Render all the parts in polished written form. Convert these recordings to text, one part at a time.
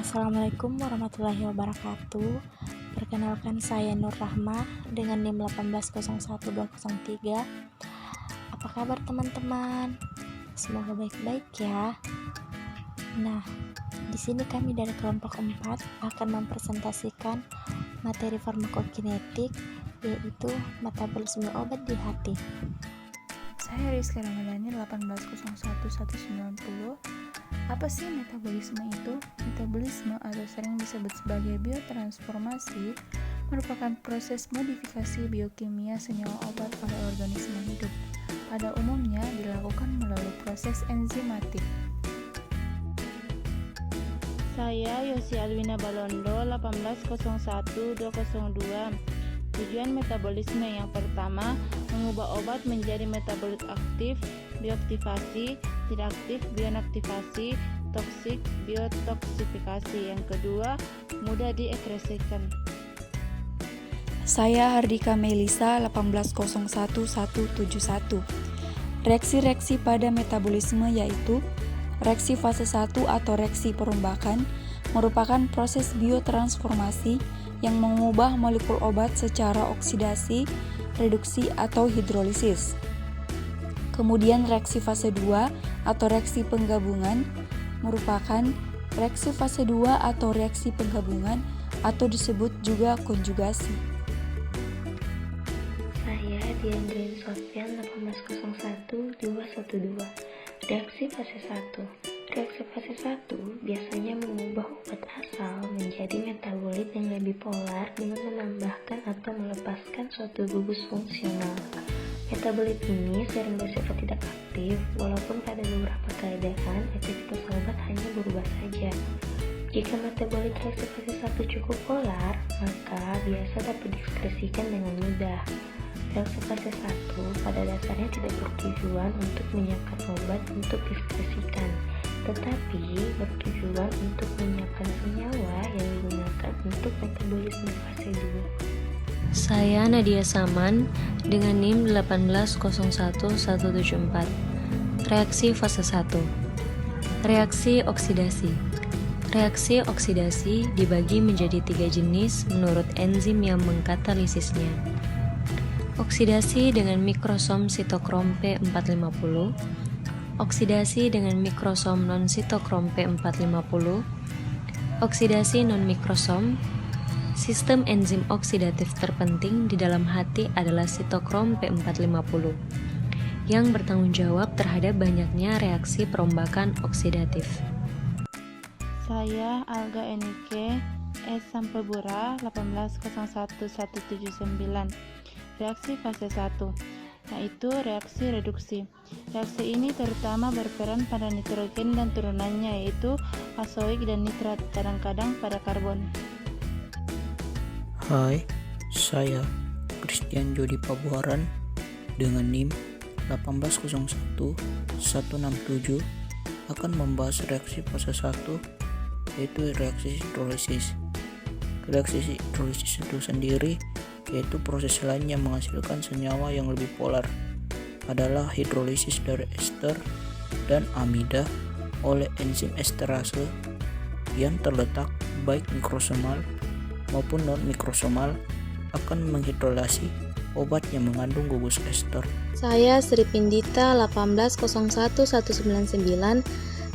Assalamualaikum warahmatullahi wabarakatuh. Perkenalkan saya Nur Rahmah dengan NIM 1801203. Apa kabar teman-teman? Semoga baik-baik ya. Nah, di sini kami dari kelompok 4 akan mempresentasikan materi farmakokinetik, yaitu metabolisme obat di hati. Saya Rizka Ramadhani 1801190. Apa sih metabolisme itu? Metabolisme atau sering disebut sebagai biotransformasi merupakan proses modifikasi biokimia senyawa obat pada organisme hidup. Pada umumnya dilakukan melalui proses enzimatik. Saya Yosi Alwina Balondo 1801202. Tujuan metabolisme yang pertama, mengubah obat menjadi metabolit aktif, bioaktivasi, tidak aktif, bionaktivasi, toksik, biotoksifikasi. Yang kedua, mudah diekskresikan. Saya Hardika Melisa 1801171. Reaksi-reaksi pada metabolisme yaitu reaksi fase 1 atau reaksi perombakan merupakan proses biotransformasi yang mengubah molekul obat secara oksidasi, reduksi, atau hidrolisis. Kemudian reaksi fase 2 atau reaksi penggabungan merupakan reaksi fase 2 atau reaksi penggabungan atau disebut juga konjugasi. Saya Diandrin Sofyan 1801212. Reaksi fase 1. Reaksi fase 1 biasanya mengubah obat asal menjadi metabolit yang lebih polar dengan menambahkan atau melepaskan suatu gugus fungsional. Metabolit ini sering bersifat tidak aktif, walaupun pada beberapa keadaan aktivitas obat hanya berubah saja. Jika metabolit reaksi fase 1 cukup polar, maka biasa dapat diekskresikan dengan mudah. Reaksi fase 1 pada dasarnya tidak bertujuan untuk menyiapkan obat untuk diekskresikan, tetapi bertujuan untuk menyiapkan senyawa yang digunakan untuk metabolisme fase 2. Saya Nadia Saman dengan NIM 1801174. Reaksi fase 1. Reaksi oksidasi. Reaksi oksidasi dibagi menjadi 3 jenis menurut enzim yang mengkatalisisnya. Oksidasi dengan mikrosom sitokrom P450, oksidasi dengan mikrosom non-sitokrom P450, oksidasi non-mikrosom. Sistem enzim oksidatif terpenting di dalam hati adalah sitokrom P450, yang bertanggung jawab terhadap banyaknya reaksi perombakan oksidatif. Saya Alga Enike S. Sampebura 1801179. Reaksi fase 1, yaitu reaksi reduksi. Reaksi ini terutama berperan pada nitrogen dan turunannya, yaitu azoik dan nitrat, kadang-kadang pada karbon. Hai, saya Christian Jody Pabuaran dengan NIM 1801167 akan membahas reaksi fase 1, yaitu reaksi hidrolisis. Reaksi hidrolisis itu sendiri yaitu proses lain yang menghasilkan senyawa yang lebih polar adalah hidrolisis dari ester dan amida oleh enzim esterase yang terletak baik mikrosomal maupun non-mikrosomal akan menghidrolasi obat yang mengandung gugus ester. Saya Sri Pindita 1801199.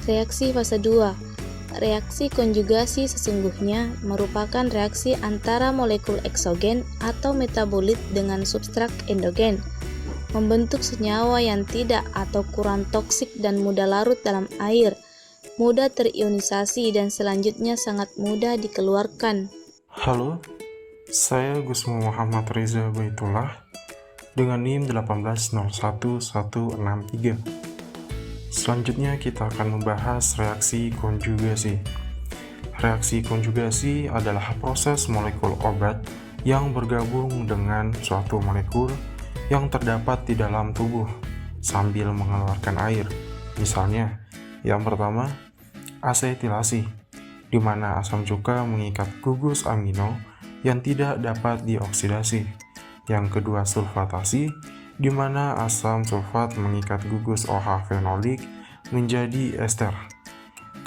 Reaksi fase 2. Reaksi konjugasi sesungguhnya merupakan reaksi antara molekul eksogen atau metabolit dengan substrat endogen, membentuk senyawa yang tidak atau kurang toksik dan mudah larut dalam air, mudah terionisasi dan selanjutnya sangat mudah dikeluarkan. Halo, saya Gusmo Muhammad Reza Baitullah dengan NIM 1801163. Selanjutnya kita akan membahas reaksi konjugasi. Reaksi konjugasi adalah proses molekul obat yang bergabung dengan suatu molekul yang terdapat di dalam tubuh sambil mengeluarkan air. Misalnya, yang pertama, asetilasi, di mana asam cuka mengikat gugus amino yang tidak dapat dioksidasi. Yang kedua, sulfatasi, di mana asam sulfat mengikat gugus OH fenolik menjadi ester.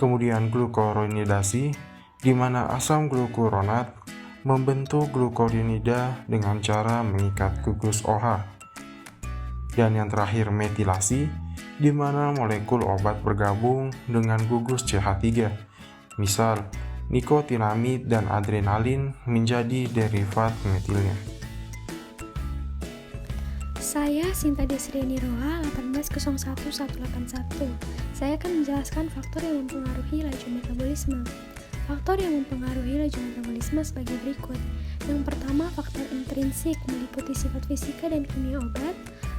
Kemudian glukuronidasi, di mana asam glukuronat membentuk glukoronida dengan cara mengikat gugus OH. Dan yang terakhir metilasi, di mana molekul obat bergabung dengan gugus CH3. Misal, nikotinamid dan adrenalin menjadi derivat metilnya. Saya Sinta Desriani Roha 1801181. Saya akan menjelaskan faktor yang mempengaruhi laju metabolisme. Faktor yang mempengaruhi laju metabolisme sebagai berikut. Yang pertama, faktor intrinsik meliputi sifat fisika dan kimia obat,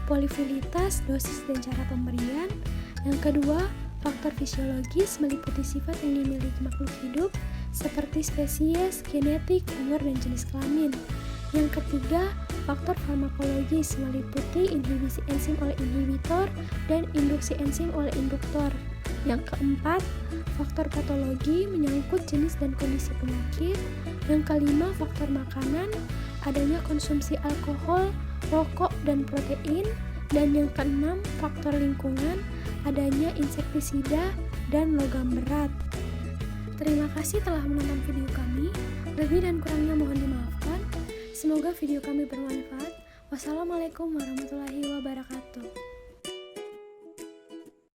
polifilitas, dosis dan cara pemberian. Yang kedua, faktor fisiologis meliputi sifat yang dimiliki makhluk hidup seperti spesies, genetik, umur, dan jenis kelamin. Yang ketiga, faktor farmakologis meliputi inhibisi enzim oleh inhibitor dan induksi enzim oleh induktor. Yang keempat, faktor patologi menyangkut jenis dan kondisi penyakit. Yang kelima, faktor makanan, adanya konsumsi alkohol, rokok, dan protein. Dan yang keenam, faktor lingkungan, adanya insektisida dan logam berat. Terima kasih telah menonton video kami. Lebih dan kurangnya mohon dimaafkan. Semoga video kami bermanfaat. Wassalamualaikum warahmatullahi wabarakatuh.